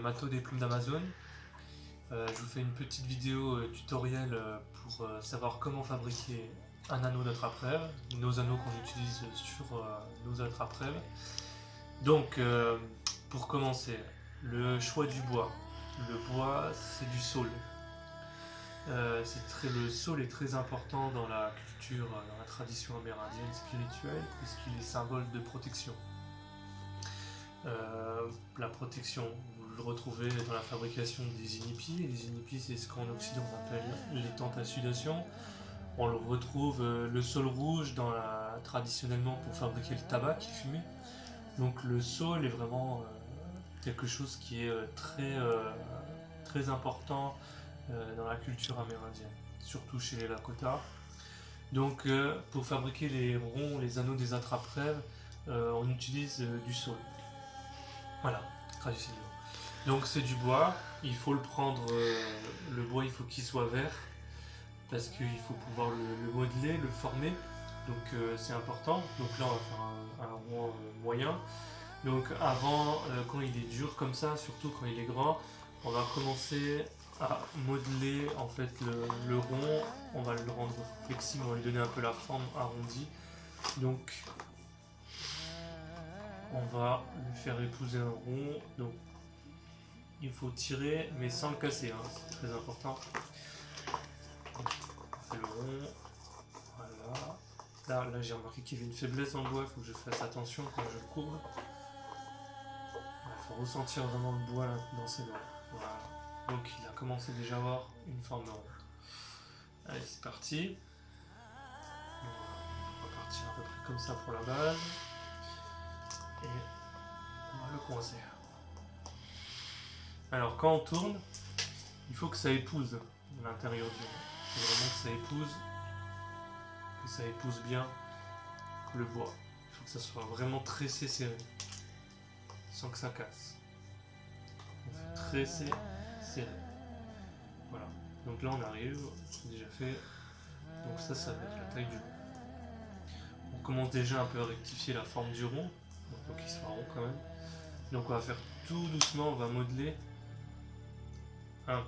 Mato des plumes d'Amazon. Je vous fais une petite vidéo tutoriel pour savoir comment fabriquer un anneau d'attrape-rêve, nos anneaux qu'on utilise sur nos attrape-rêve. Donc, pour commencer, le choix du bois. Le bois, c'est du saule. Le saule est très important dans la culture, dans la tradition amérindienne spirituelle, puisqu'il est symbole de protection. La protection, vous le retrouvez dans la fabrication des inipis. Et les inipis, c'est ce qu'en Occident on appelle les tentes à sudation. On le retrouve, le saule rouge, traditionnellement pour fabriquer le tabac qui est fumé. Donc le saule est vraiment quelque chose qui est très important dans la culture amérindienne, surtout chez les Lakota. Donc pour fabriquer les ronds, les anneaux des attrape-rêves, on utilise du saule. Voilà, traditionnellement. Donc c'est du bois, il faut le prendre, le bois il faut qu'il soit vert, parce qu'il faut pouvoir le modeler, le former, donc c'est important. Donc là on va faire un rond moyen. Donc avant, quand il est dur comme ça, surtout quand il est grand, on va commencer à modeler en fait le rond, on va le rendre flexible, on va lui donner un peu la forme arrondie. Donc on va lui faire épouser un rond, donc il faut tirer mais sans le casser, hein, c'est très important. Donc, on fait le rond, voilà. Là j'ai remarqué qu'il y avait une faiblesse dans le bois, il faut que je fasse attention quand je le courbe. Il faut ressentir vraiment le bois là, dans ses doigts. Voilà. Donc il a commencé déjà à avoir une forme ronde. Allez, c'est parti. On va partir à peu près comme ça pour la base. Et on va le coincer. Alors quand on tourne, il faut que ça épouse l'intérieur du rond. Il faut vraiment que ça épouse bien le bois. Il faut que ça soit vraiment tressé serré, sans que ça casse. On fait tresser, serré. Voilà. Donc là on arrive, c'est déjà fait. Donc ça va être la taille du rond. On commence déjà un peu à rectifier la forme du rond, donc faut qu'il soit rond quand même. Donc on va faire tout doucement, on va modeler.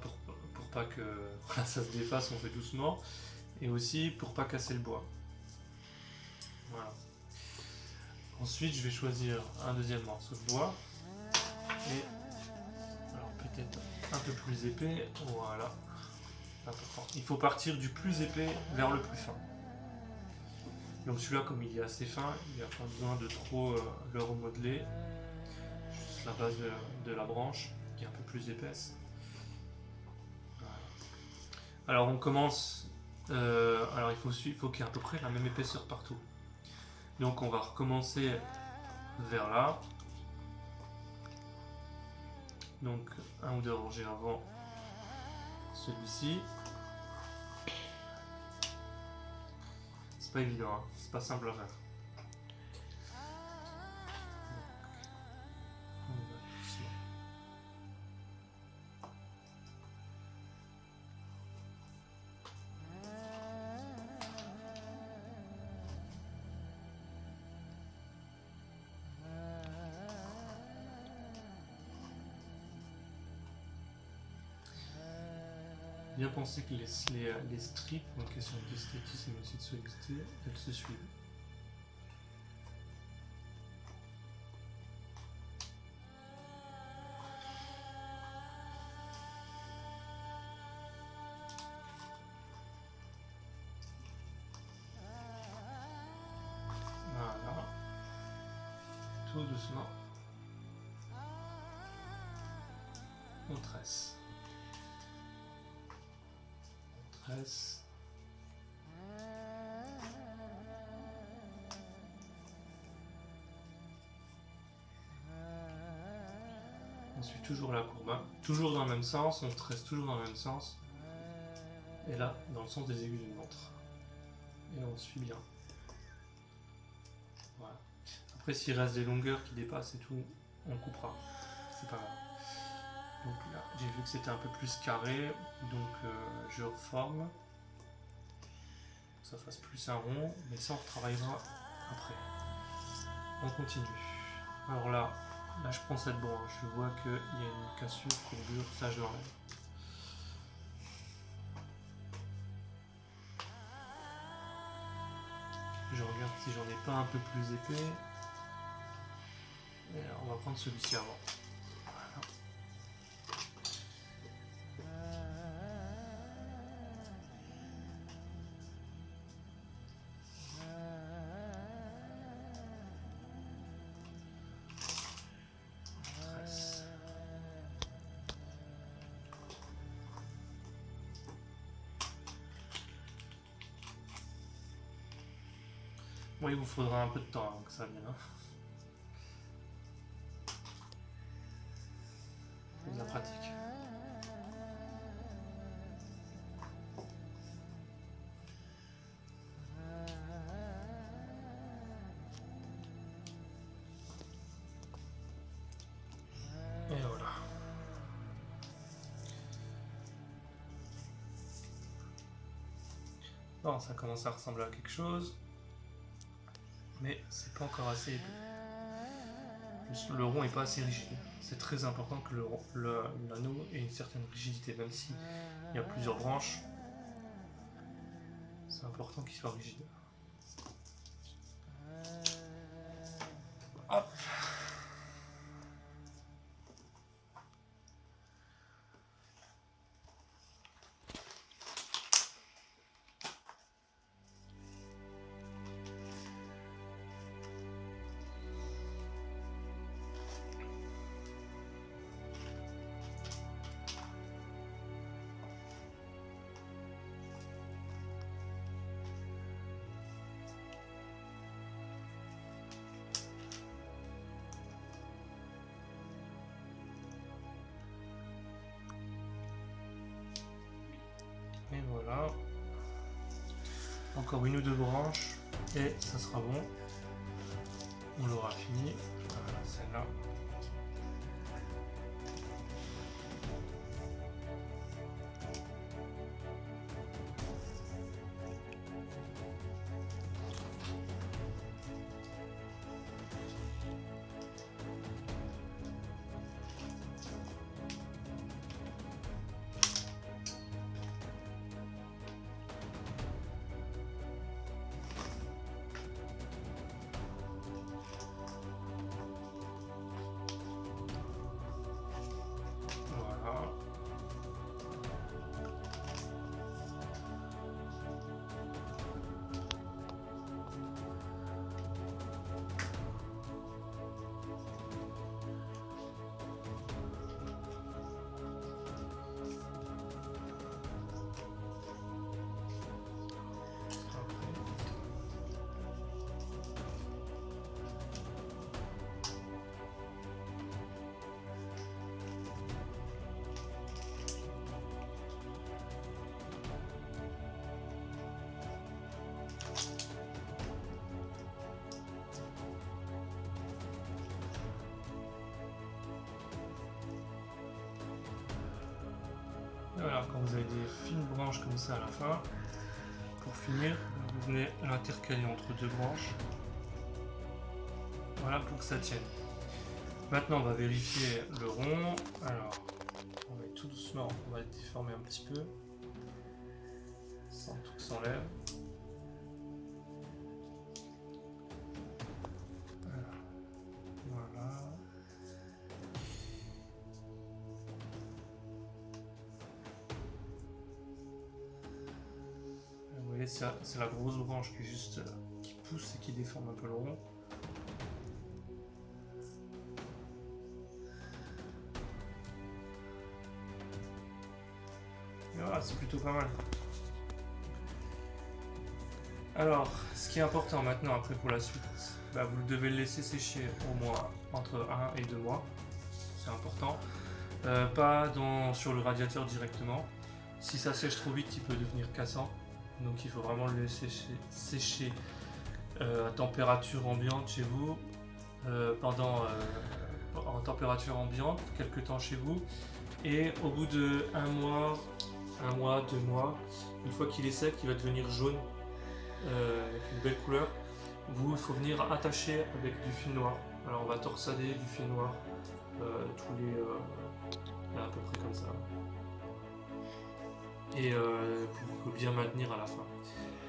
Pour pas que ça se défasse, on fait doucement. Et aussi pour pas casser le bois. Voilà. Ensuite je vais choisir un deuxième morceau de bois. Et alors peut-être un peu plus épais. Voilà. Il faut partir du plus épais vers le plus fin. Donc celui-là, comme il est assez fin, il n'y a pas besoin de trop le remodeler. Juste la base de la branche qui est un peu plus épaisse. Voilà. Alors on commence. Alors il faut qu'il y ait à peu près la même épaisseur partout. Donc on va recommencer vers là. Donc un ou deux rangées avant celui-ci. C'est pas évident, hein, c'est pas simple à faire. Bien penser que les strips, en question d'esthétisme et aussi de solidité, elles se suivent. Voilà. Tout doucement. On tresse. On suit toujours la courbe, hein. Toujours dans le même sens, on tresse toujours dans le même sens. Et là, dans le sens des aiguilles d'une montre. Et on suit bien. Voilà. Après, s'il reste des longueurs qui dépassent et tout, on coupera. C'est pas grave. Donc là, j'ai vu que c'était un peu plus carré, donc je reforme. Ça fasse plus un rond, mais ça on retravaillera après. On continue. Alors là, Là je prends cette branche, je vois qu'il y a une cassure, courbure, ça je l'enlève. Je regarde si j'en ai pas un peu plus épais. Et alors, on va prendre celui-ci avant. Voilà. Bon, il vous faudra un peu de temps avant que ça vienne. Hein. C'est bien pratique. Et voilà. Bon, ça commence à ressembler à quelque chose. Mais c'est pas encore assez épais. Le rond est pas assez rigide. C'est très important que l'anneau ait une certaine rigidité, même si il y a plusieurs branches. C'est important qu'il soit rigide. Hop. Et voilà. Encore une ou deux branches et ça sera bon. On l'aura fini. Voilà, celle-là. Voilà, quand vous avez des fines branches comme ça à la fin, pour finir, vous venez l'intercaler entre deux branches. Voilà pour que ça tienne. Maintenant, on va vérifier le rond. Alors, on va tout doucement, on va le déformer un petit peu, sans tout que s'enlève. Voilà. Vous voyez, c'est la grosse branche qui est juste qui pousse et qui déforme un peu le rond. Et voilà, c'est plutôt pas mal. Alors, ce qui est important maintenant après pour la suite, bah, vous devez le laisser sécher au moins entre 1 et 2 mois. C'est important. Pas sur le radiateur directement. Si ça sèche trop vite, il peut devenir cassant. Donc il faut vraiment le laisser sécher à température ambiante chez vous, en température ambiante, quelques temps chez vous. Et au bout de 1 mois, 2 mois, une fois qu'il est sec, il va devenir jaune, avec une belle couleur. Il faut venir attacher avec du fil noir Alors on va torsader du fait noir, tous les... à peu près comme ça. Et pour bien maintenir à la fin.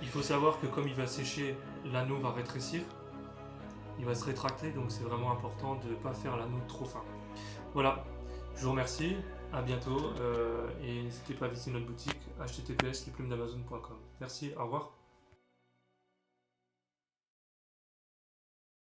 Il faut savoir que comme il va sécher, l'anneau va rétrécir, il va se rétracter, donc c'est vraiment important de ne pas faire l'anneau trop fin. Voilà, je vous remercie, à bientôt, et n'hésitez pas à visiter notre boutique https.lesplumesdamazon.com. Merci, au revoir.